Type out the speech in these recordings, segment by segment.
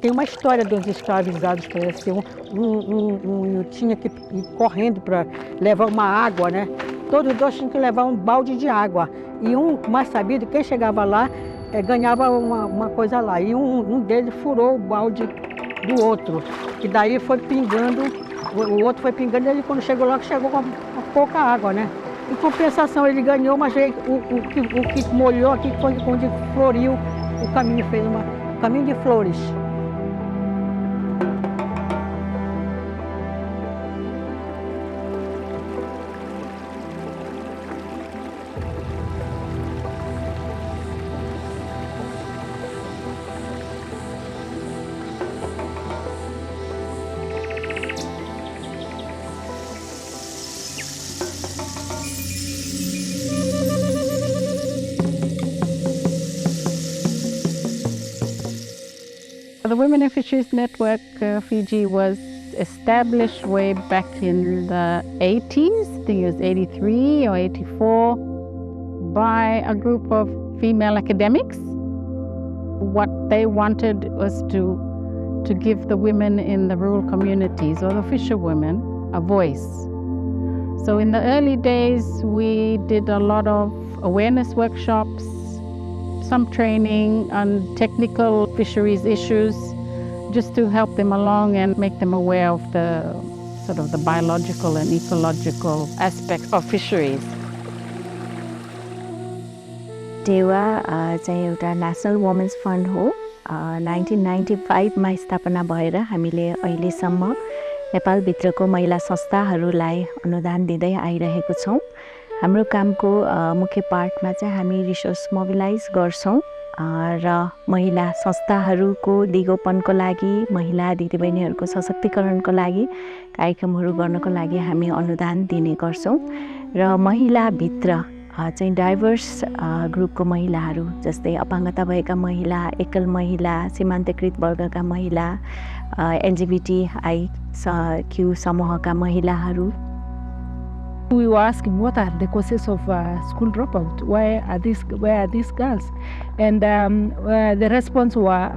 Tem uma história dos escravizados que assim, tinha que ir correndo para levar uma água, né? Todos dois tinham que levar um balde de água. E um mais sabido, quem chegava lá, ganhava uma coisa lá. E um deles furou o balde do outro. E daí foi pingando, o outro foi pingando, e ele quando chegou lá, chegou com pouca água, né? Em compensação ele ganhou, mas o que molhou aqui foi onde floriu o caminho, fez um caminho de flores. The Women in Fisheries Network Fiji was established way back in the 80s, I think it was 83 or 84, by a group of female academics. What they wanted was to give the women in the rural communities, or the fisherwomen, a voice. So in the early days, we did a lot of awareness workshops, some training on technical fisheries issues, just to help them along and make them aware of the sort of the biological and ecological aspects of fisheries. DEWA चाहिँ एउटा national women's fund हो 1995 मा स्थापना भएर हामीले अहिलेसम्म नेपालभित्रको महिला संस्थाहरूलाई अनुदान दिँदै आइरहेको छौं। हाम्रो कामको मुख्य पार्टमा चाहिँ हामी रिसोर्स मोबिलाइज गर्छौं र महिला संस्थाहरूको दिगोपनको लागि, महिला दिदीबहिनीहरूको सशक्तिकरणको लागि कार्यक्रमहरू गर्नको लागि हामी अनुदान दिने गर्छौं र महिलाभित्र चाहिँ डाइभर्स ग्रुपको महिलाहरू जस्तै अपाङ्गता भएका महिला, एकल महिला, सीमान्तकृत वर्गका महिला, LGBTIQ समूहका महिलाहरू. We were asking what are the causes of school dropout? Where are these girls? And the response were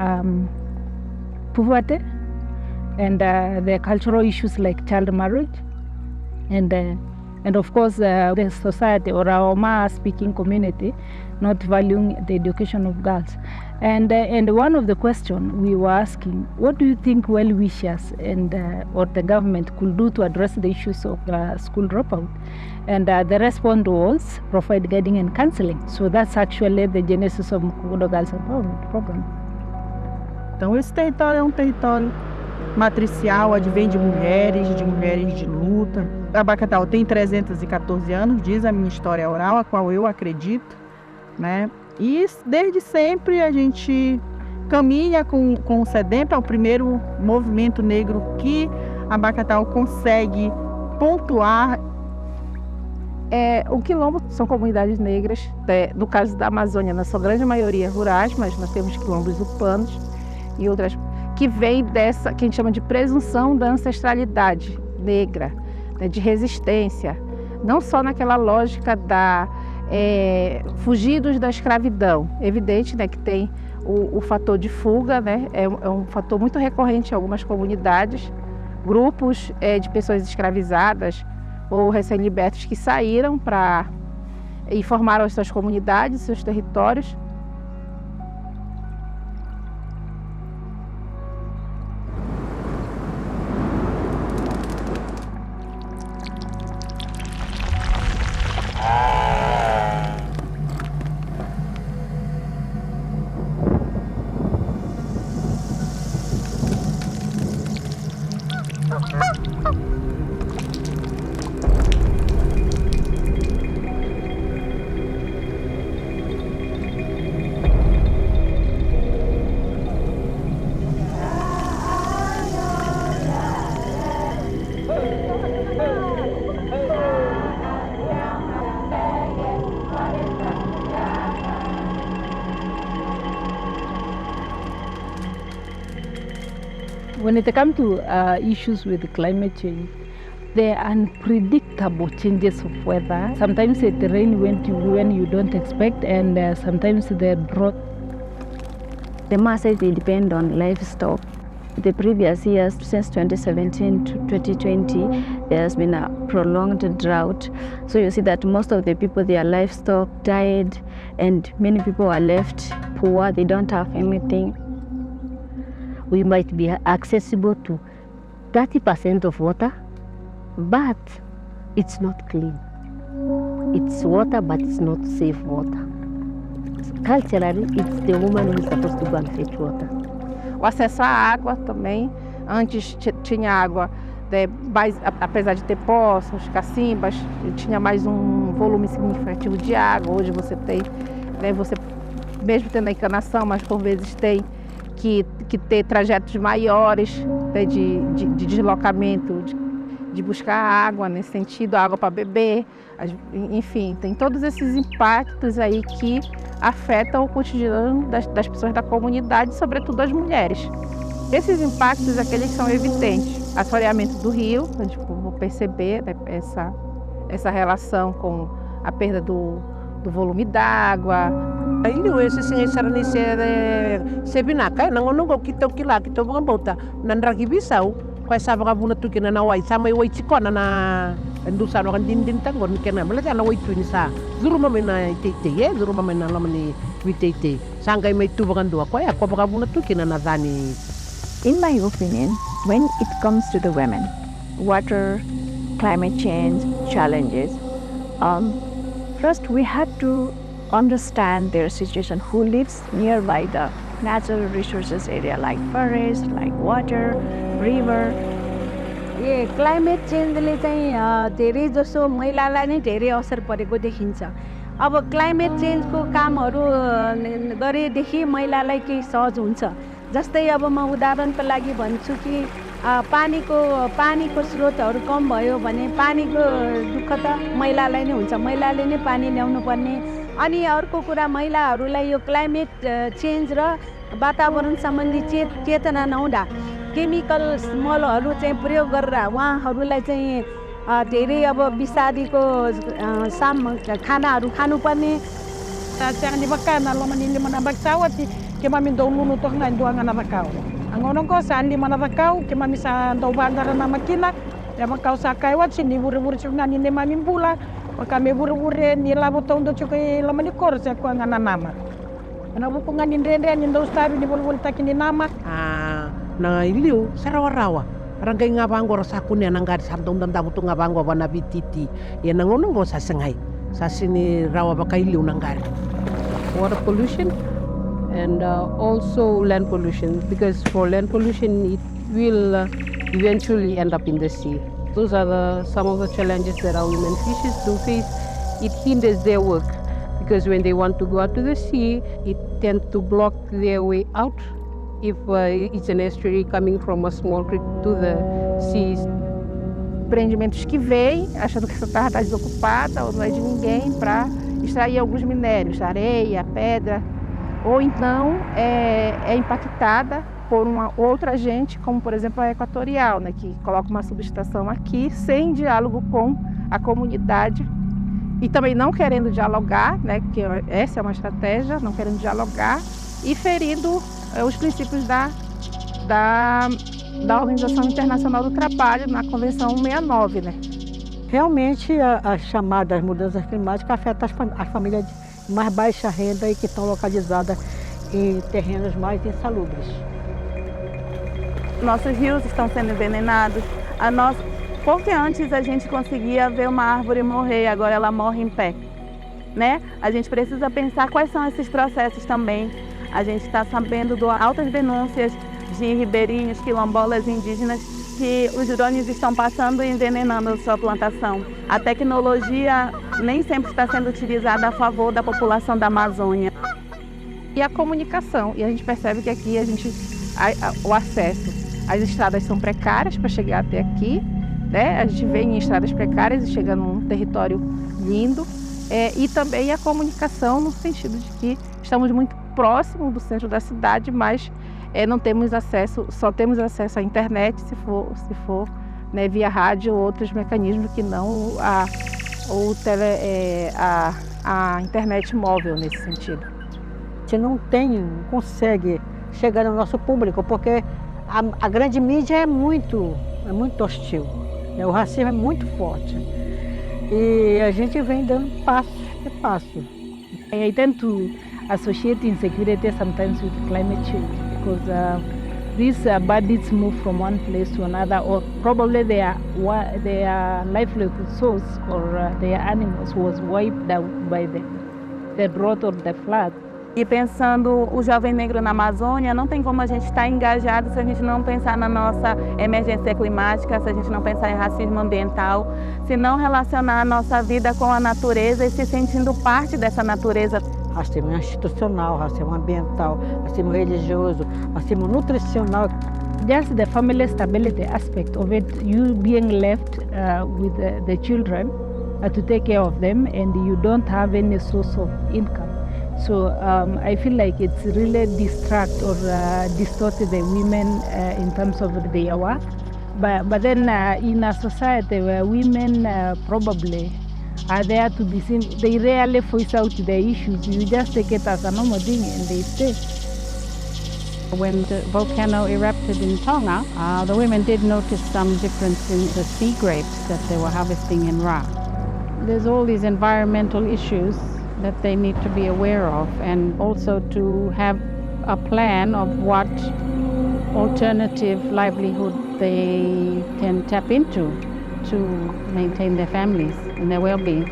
poverty and the cultural issues like child marriage, and of course the society or our Ma-speaking community not valuing the education of girls. And one of the questions we were asking, what do you think well-wishers and or the government could do to address the issues of school dropout? And the response was provide guiding and counseling. So that's actually the genesis of Mukundo Girls Empowerment Program. Então esse território é um território matricial, advém de mulheres de luta. Abacatau tem 314 anos, diz a minha história oral, a qual eu acredito, né? E desde sempre a gente caminha com o SEDEMP, é o primeiro movimento negro que Abacatau consegue pontuar. O quilombo são comunidades negras, no caso da Amazônia, na sua grande maioria rurais, mas nós temos quilombos urbanos e outras que vêm dessa, que a gente chama de presunção da ancestralidade negra, né, de resistência, não só naquela lógica da fugidos da escravidão. Evidente, né, que tem o fator de fuga, né, é um fator muito recorrente em algumas comunidades, grupos de pessoas escravizadas ou recém-libertos que saíram e formaram as suas comunidades, seus territórios. When it comes to issues with climate change, there are unpredictable changes of weather. Sometimes it rains when you don't expect, and sometimes the drought. the masses depend on livestock. The previous years, since 2017 to 2020, there has been a prolonged drought. So you see that most of the people, their livestock died, and many people are left poor. They don't have anything. We might be accessible to 30% of water, but it's not clean. It's water, but it's not safe water. Culturally, it's the woman who is supposed to go and fetch water. O acesso à água também, antes tinha água, apesar de ter poços, cacimbas, tinha mais um volume significativo de água. Hoje você tem, você mesmo tendo a encanação, mas por vezes tem que ter trajetos maiores, de deslocamento, de buscar água nesse sentido, água para beber, enfim, tem todos esses impactos aí que afetam o cotidiano das pessoas da comunidade, sobretudo as mulheres. Esses impactos, aqueles são evidentes. Assoreamento do rio, a gente vai perceber, né, essa relação com a perda do volume d'água. Ili wese singa sarani sebinaka nangonongo kita bota nandragi bisau kwa sabanga buna tukina na wai sama wai chikona na ndusa no din tangon kena mala na wai tunisa zuru mamena tete zuru mamena lamani vitete sangai mai tu bagando kwa ya kwa buna tukina na dani. In my opinion, when it comes to the women, water, climate change challenges, first we have to understand their situation, who lives nearby the natural resources area like forest, like water, river. Climate चेन्जले चाहिँ धेरै जसो महिलालाई नै धेरै असर परेको देखिन्छ। अब क्लाइमेट चेन्जको कामहरू गरेदेखि महिलालाई केही सहज हुन्छ। जस्तै अब म उदाहरणको लागि भन्छु कि पानीको स्रोतहरू कम भयो भने पानीको दुःख त महिलालाई नै हुन्छ, महिलाले नै पानी ल्याउनु पर्ने। अनि अर्को कुरा, महिलाहरूलाई यो क्लाइमेट चेन्ज र वातावरण सम्बन्धी चेतना नहुँदा केमिकल मलहरू चाहिँ प्रयोग गरेर उहाँहरूलाई चाहिँ धेरै अब विषादीको खानाहरू खानुपर्ने। Ni bakana lo manili manabakawati ke mami do lulu to na nduanga na bakao. Angono ko sa andi manabakao ke mami sa do bandara na makina ya makao sa kai wat sini buru-buru chuna ni mami bula kami buru-buru ni labo to ndo chuke lo mani korse ko ngana nama. Ana bu ko ngani ndende ni ndo stabi ni bol takini nama. Na iliu sarawa-rawa. Rangkai ngabanggo rasakune nanggar santong dan tabutu ngabanggo wana bititi. Ya nangono go sa sengai. Sa sini rawa bakai iliu nanggar. Water pollution and also land pollution, because for land pollution it will eventually end up in the sea. Those are some of the challenges that our women fishers do face. It hinders their work because when they want to go out to the sea, it tends to block their way out if it's an estuary coming from a small creek to the seas. Empreendimentos que vêm achando que essa terra está desocupada ou não é de ninguém para extrair alguns minérios, areia, pedra, ou então é impactada por uma outra agente, como por exemplo a Equatorial, né, que coloca uma subestação aqui sem diálogo com a comunidade e também não querendo dialogar, né, que essa é uma estratégia, não querendo dialogar e ferindo os princípios da Organização Internacional do Trabalho na Convenção 169, né? Realmente, as chamadas mudanças climáticas afetam as famílias de mais baixa renda e que estão localizadas em terrenos mais insalubres. Nossos rios estão sendo envenenados. Porque antes a gente conseguia ver uma árvore morrer, agora ela morre em pé, né? A gente precisa pensar quais são esses processos também. A gente está sabendo de altas denúncias de ribeirinhos, quilombolas indígenas que os drones estão passando e envenenando a sua plantação. A tecnologia nem sempre está sendo utilizada a favor da população da Amazônia. E a comunicação, e a gente percebe que aqui o acesso, as estradas são precárias para chegar até aqui, né? A gente vem em estradas precárias e chega num território lindo, e também a comunicação no sentido de que estamos muito próximos do centro da cidade, mas não temos acesso, só temos acesso à internet se for né, via rádio ou outros mecanismos que não a internet móvel nesse sentido. A gente não consegue chegando ao nosso público, porque a grande mídia é muito hostil, né? O racismo é muito forte. E a gente vem dando passo a passo. I tend to associate insecurity sometimes with climate change because these birds move from one place to another, or probably their livelihood source or their animals was wiped out by the drought or the flood. E pensando o jovem negro na Amazônia, não tem como a gente estar engajado se a gente não pensar na nossa emergência climática, se a gente não pensar em racismo ambiental, se não relacionar a nossa vida com a natureza e se sentindo parte dessa natureza. Racismo institucional, racismo ambiental, racismo religioso, racismo nutricional. Just the family stability aspect of it, you being left with the children to take care of them, and you don't have any source of income. So I feel like it's really distract or distorted the women in terms of their work. But then in a society where women probably are there to be seen, they rarely voice out their issues. You just take it as a normal thing and they stay. When the volcano erupted in Tonga, the women did notice some difference in the sea grapes that they were harvesting in Ra. There's all these environmental issues that they need to be aware of, and also to have a plan of what alternative livelihood they can tap into to maintain their families and their well-being.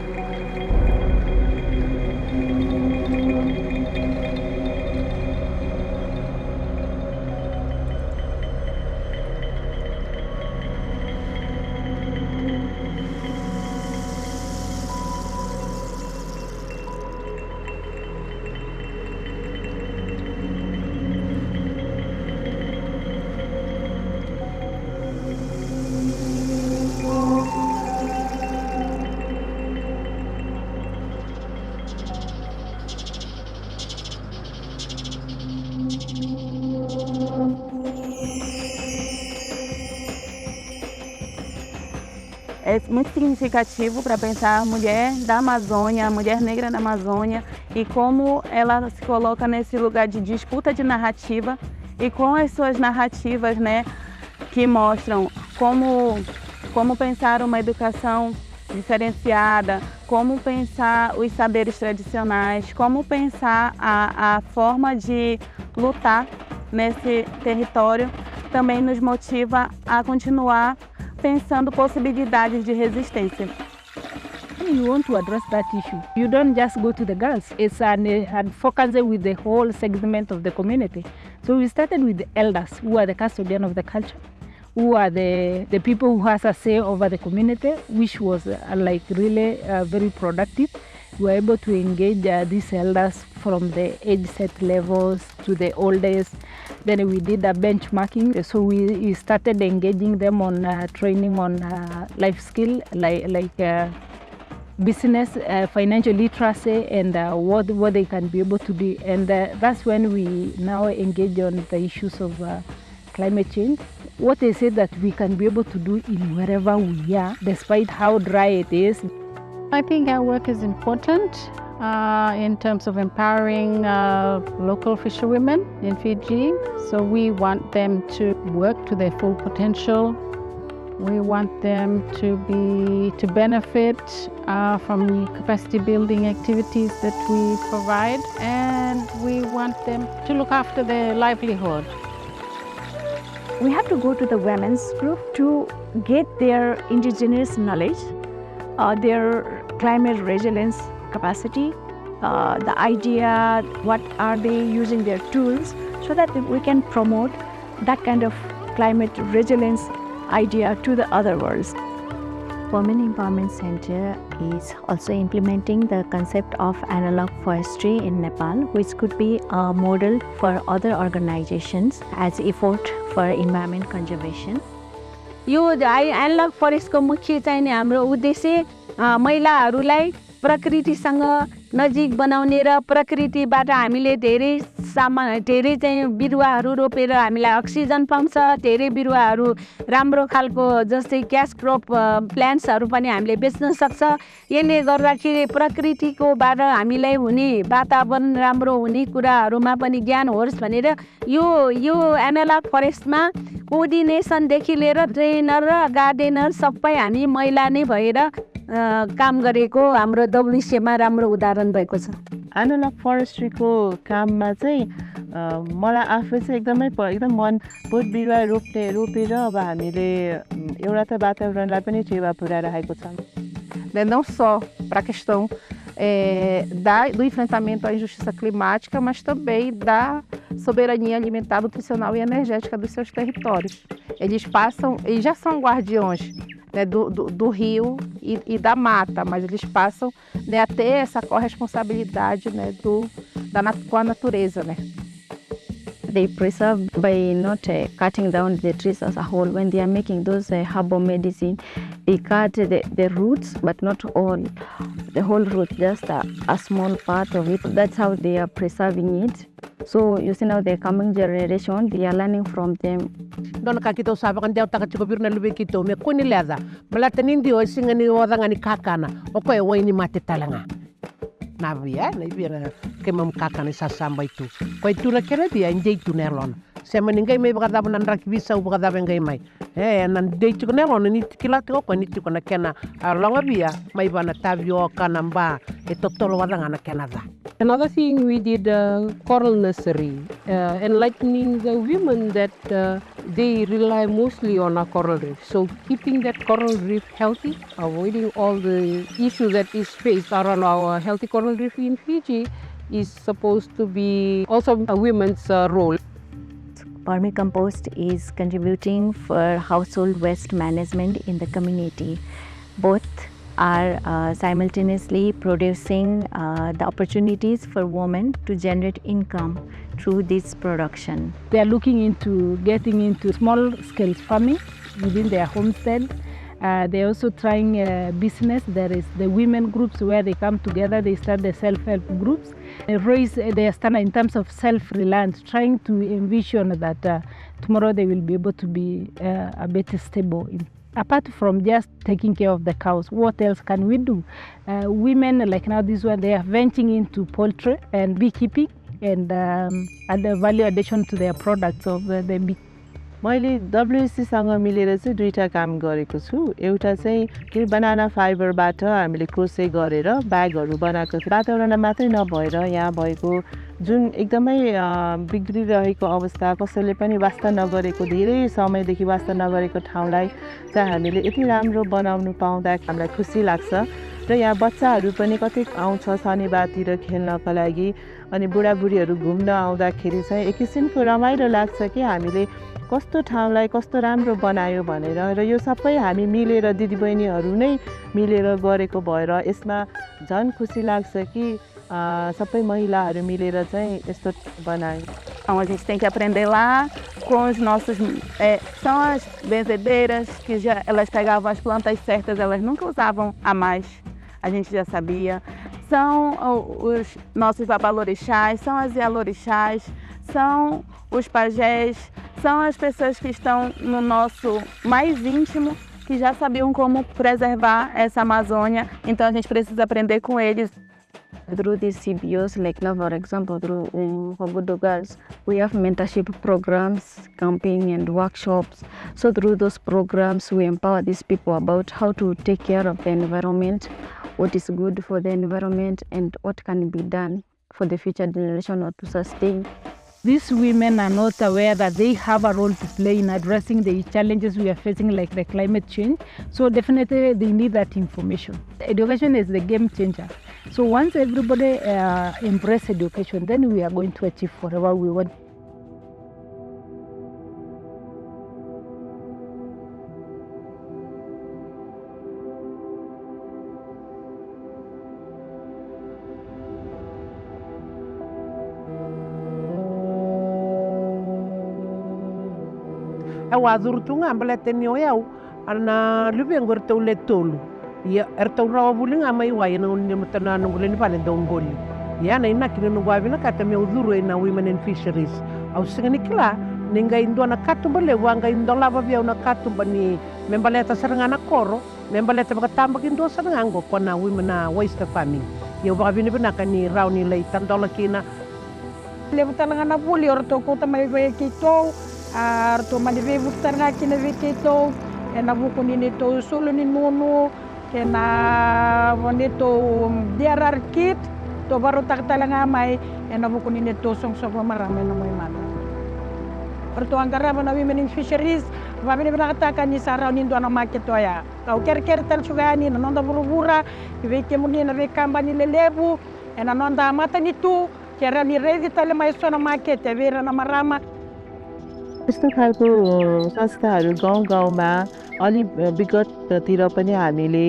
É muito significativo para pensar a mulher da Amazônia, a mulher negra na Amazônia, e como ela se coloca nesse lugar de disputa de narrativa e com as suas narrativas, né, que mostram como pensar uma educação diferenciada, como pensar os saberes tradicionais, como pensar a forma de lutar nesse território, também nos motiva a continuar pensando possibilidades de resistência. You want to address that issue. You don't just go to the girls. It's advocacy with the whole segment of the community. So we started with the elders, who are the custodian of the culture, who are the people who has a say over the community, which was like really very productive. We were able to engage these elders from the age set levels to the oldest. Then we did a benchmarking, so we started engaging them on training on life skill, like business, financial literacy, and what they can be able to do. And that's when we now engage on the issues of climate change. What they say that we can be able to do in wherever we are, despite how dry it is. I think our work is important in terms of empowering local fisherwomen in Fiji. So we want them to work to their full potential. We want them to benefit from capacity building activities that we provide, and we want them to look after their livelihood. We have to go to the women's group to get their indigenous knowledge, their climate resilience capacity, the idea, what are they using their tools, so that we can promote that kind of climate resilience idea to the other worlds. Women Empowerment Center is also implementing the concept of analog forestry in Nepal, which could be a model for other organizations as effort for environment conservation. यो analogue फरेस्टको मुख्य चाहिँ हाम्रो उद्देश्य महिलाहरूलाई प्रकृतिसँग नजिक बनाउने र प्रकृतिबाट हामीले धेरै चाहिँ बिरुवाहरू रोपेर हामीलाई अक्सिजन पाउँछ धेरै बिरुवाहरू राम्रो खालको जस्तै क्यास क्रप प्लान्ट्सहरू पनि हामीले बेच्न सक्छ यसले गर्दाखेरि प्रकृतिकोबाट हामीलाई हुने वातावरण राम्रो हुने कुराहरूमा पनि ज्ञान होस् भनेर यो एनालग फरेस्टमा कोअर्डिनेसनदेखि लिएर ट्रेनर र गार्डेनर सबै हामी महिला नै भएर काम गरेको हाम्रो WCमा राम्रो उदाहरण भएको छ एनालग फरेस्ट्रीको काममा चाहिँ मलाई आफै चाहिँ एकदम मन बोट बिरुवा रोपेर अब हामीले एउटा त वातावरणलाई पनि टेवा पुर्याइरहेको छौँ não só para a questão do enfrentamento à injustiça climática, mas também da soberania alimentar, nutricional e energética dos seus territórios. Eles já são guardiões, né, do rio e da mata, mas eles passam, né, a ter essa corresponsabilidade, né, com a natureza, né? They preserve by not cutting down the trees as a whole. When they are making those herbal medicine, they cut the roots, but not all, the whole root, just a small part of it. That's how they are preserving it. So you see now the coming generation, they are learning from them. Dona kakito sabe kan dia taka chiko birna lube kito me kuni leza. Malata nindi o singa ni wadanga ni kakana. Oko e wai ni mate talanga. Na via ke mam kakana sasamba itu. Ko itu la kera dia injei tu nerlon. Sema ningai mai bagada nan rakibisa u bagada ngai mai. Nan dei tu nerlon ni tikila to ko ni tu kana kena longa via mai bana tavio kanamba e totolo wadanga na kenada. Another thing we did coral nursery, enlightening the women that they rely mostly on our coral reef. So keeping that coral reef healthy, avoiding all the issues that is faced around our healthy coral reef in Fiji is supposed to be also a women's role. Vermicompost is contributing for household waste management in the community. Both are simultaneously producing the opportunities for women to generate income through this production. They are looking into getting into small-scale farming within their homestead. They're also trying a business. There is the women groups where they come together, they start the self-help groups. They raise their standard in terms of self-reliance, trying to envision that tomorrow they will be able to be a better stable. Apart from just taking care of the cows, what else can we do? Women like now this one, they are venturing into poultry and beekeeping and add the value addition to their products of the bee. मैले WCसँग मिलेर चाहिँ दुईटा काम गरेको छु एउटा चाहिँ के बनाना फाइबरबाट हामीले क्रोसे गरेर ब्यागहरू बनाएको छु वातावरण मात्रै नभएर यहाँ भएको जुन एकदमै बिग्रिरहेको अवस्था कसैले पनि वास्ता नगरेको धेरै समयदेखि वास्ता नगरेको ठाउँलाई चाहिँ हामीले यति राम्रो बनाउनु पाउँदा हामीलाई खुसी लाग्छ र यहाँ बच्चाहरू पनि कतै आउँछ शनिबारतिर खेल्नको लागि अनि बुढाबुढीहरू घुम्न आउँदाखेरि चाहिँ एक किसिमको रमाइलो लाग्छ कि हामीले कस्तो ठाउँलाई कस्तो राम्रो बनायो भनेर र यो सबै हामी मिलेर दिदीबहिनीहरू नै मिलेर गरेको भएर यसमा झन् खुसी लाग्छ कि सबै महिलाहरू मिलेर चाहिँ यस्तो बनायो. A gente tem que aprender lá com os nossos são as benzedeiras que elas pegavam as plantas certas, elas nunca usavam a mais. A gente já sabia. São os nossos babalorixás, são as ialorixás, são os pajés, são as pessoas que estão no nosso mais íntimo, que já sabiam como preservar essa Amazônia. Então a gente precisa aprender com eles. Through these CBOs, like now for example, through Hogudo Girls, we have mentorship programs, camping and workshops. So through those programs, we empower these people about how to take care of the environment, what is good for the environment and what can be done for the future generation or to sustain. These women are not aware that they have a role to play in addressing the challenges we are facing, like the climate change. So definitely they need that information. Education is the game changer. So once everybody embrace education, then we are going to achieve whatever we want. Wazuru tunga ambale tenio yau ana lubengor to letolu ia ertau rawa buling amai wa ina unni mutana nungulini pale dongoli ia na ina kina nungwavi na kata me udhuru ina women in fisheries au singani kila ninga indo na katumba le wanga indo lava via una katumba ni membaleta serangana koro membaleta bakatamba kindo serangango kona women na oyster farming ia wakavini binaka ni rauni lei tandola kina levo talangana puli orto kota mai vai kito orto mani vevu taranga kina ve kito ena buku ni to solo ni nono kena bonito diarar kit to baru tak talanga mai ena buku ni to song song marame na mai mata orto angara bana women in fisheries va bene bana taka ni sarau ni ndo na market ya kau ker tal sugani na nonda burubura ve ke muni na ve kamba ni lelebu ena nonda mata ni tu kera ni redi tale mai sona market vera na marama यस्तो खालको संस्थाहरू गाउँ गाउँमा अलि विगततिर पनि हामीले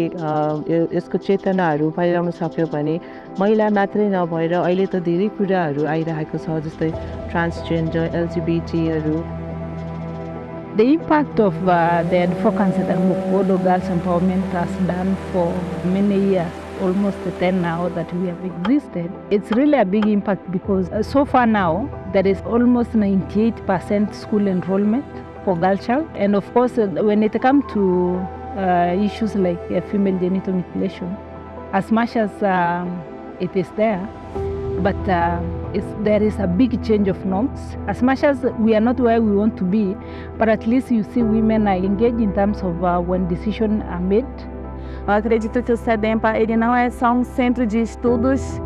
यसको चेतनाहरू फैलाउन सक्यौँ भने महिला मात्रै नभएर अहिले त धेरै कुराहरू आइरहेको छ जस्तै transgender एलजीबीटीहरू The impact of the advocacy that Mukodo Girls Empowerment has done for many years, almost 10 now that we have existed, it's really a big impact because so far now there is almost 98% school enrollment for girl child. And of course, when it comes to issues like female genital mutilation, as much as it is there, but there is a big change of norms. As much as we are not where we want to be, but at least you see women are engaged in terms of when decisions are made. Eu acredito que o SEDEMPA ele não é só um centro de estudos,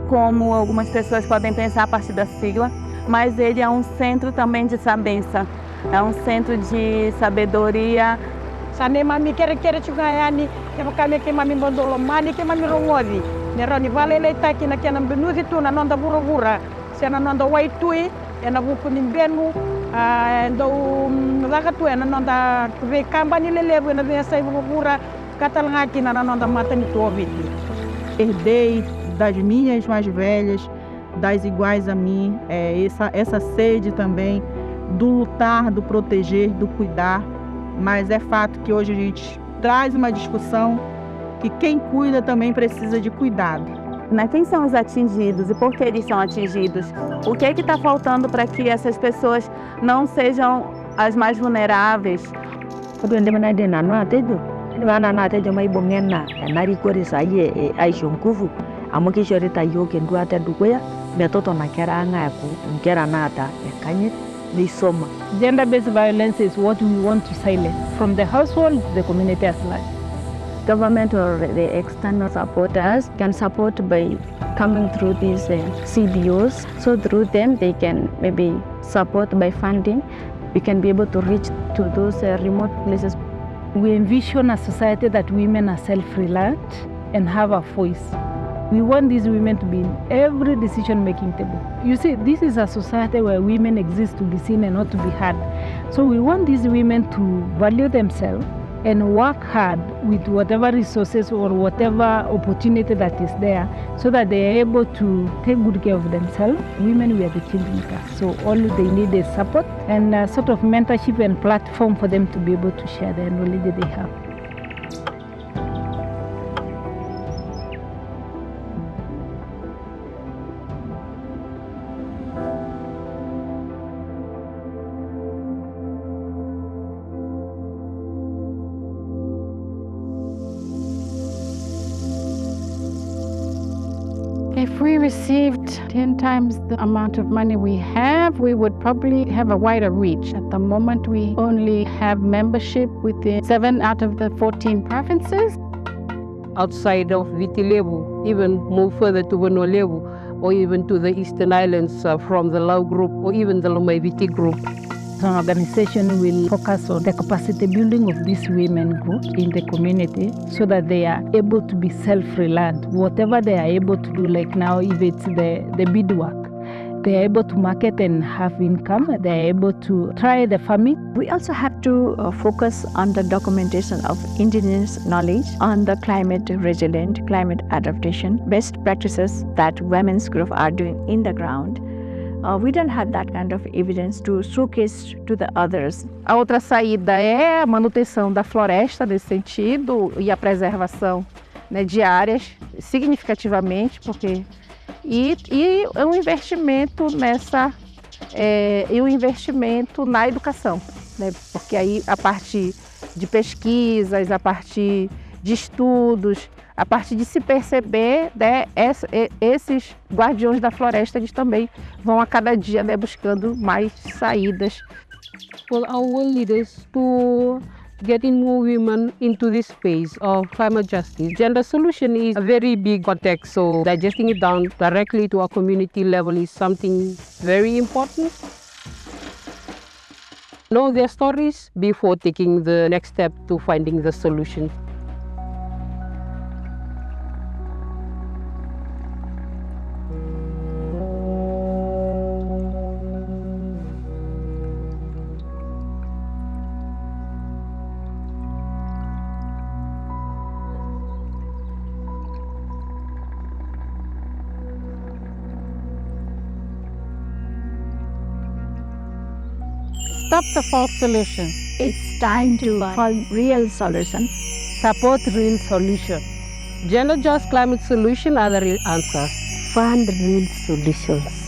como algumas pessoas podem pensar a partir da sigla, mas ele é um centro também de sabença, é um centro de sabedoria. Sane mami kere chugayani, ke bakame ke mami bondolo mani ke mami rongovi. Neroni vale le taki na kena benuzi tu na nonda burubura, se na nonda waitui, e na buku nimbenu, ndo wakatu e na nonda ve kamba ni lelebu na ve sai burubura, katalanga aqui na nonda mata ni tuoviti. Herdei das minhas mais velhas, das iguais a mim, essa sede também do lutar, do proteger, do cuidar, mas é fato que hoje a gente traz uma discussão que quem cuida também precisa de cuidado. Quem são os atingidos e por que eles são atingidos? O que está faltando para que essas pessoas não sejam as mais vulneráveis? Gender-based violence is what we want to silence from the household to the community as large. Government or the external supporters can support by coming through these CBOs. So through them, they can maybe support by funding. We can be able to reach to those remote places. We envision a society that women are self-reliant and have a voice. We want these women to be in every decision-making table. You see, this is a society where women exist to be seen and not to be heard. So we want these women to value themselves and work hard with whatever resources or whatever opportunity that is there so that they are able to take good care of themselves. Women, we are the change makers. So all they need is support and a sort of mentorship and platform for them to be able to share the knowledge that they have. If we received 10 times the amount of money we have, we would probably have a wider reach. At the moment, we only have membership within 7 out of the 14 provinces. Outside of Viti Levu, even move further to Wano Levu, or even to the Eastern Islands from the Lau group, or even the Lomai Viti group. An organization will focus on the capacity building of these women groups in the community so that they are able to be self-reliant. Whatever they are able to do, like now, if it's the beadwork, they are able to market and have income. They are able to try the farming. We also have to focus on the documentation of indigenous knowledge on the climate resilient, climate adaptation, best practices that women's group are doing in the ground. we don't have that kind of evidence to showcase to the others. A outra saída é a manutenção da floresta nesse sentido e a preservação, né, de áreas significativamente, porque e um investimento na educação, né, porque aí a partir de pesquisas, a partir de estudos, a partir de se perceber, né, esses guardiões da floresta, eles também vão a cada dia, né, buscando mais saídas. For our leaders to getting more women into this space of climate justice, gender solution is a very big context, so digesting it down directly to our community level is something very important. Know their stories before taking the next step to finding the solution. Stop the false solution. It's time to find real solutions. Support real solution. Gender just climate solution are the real answers. Find real solutions.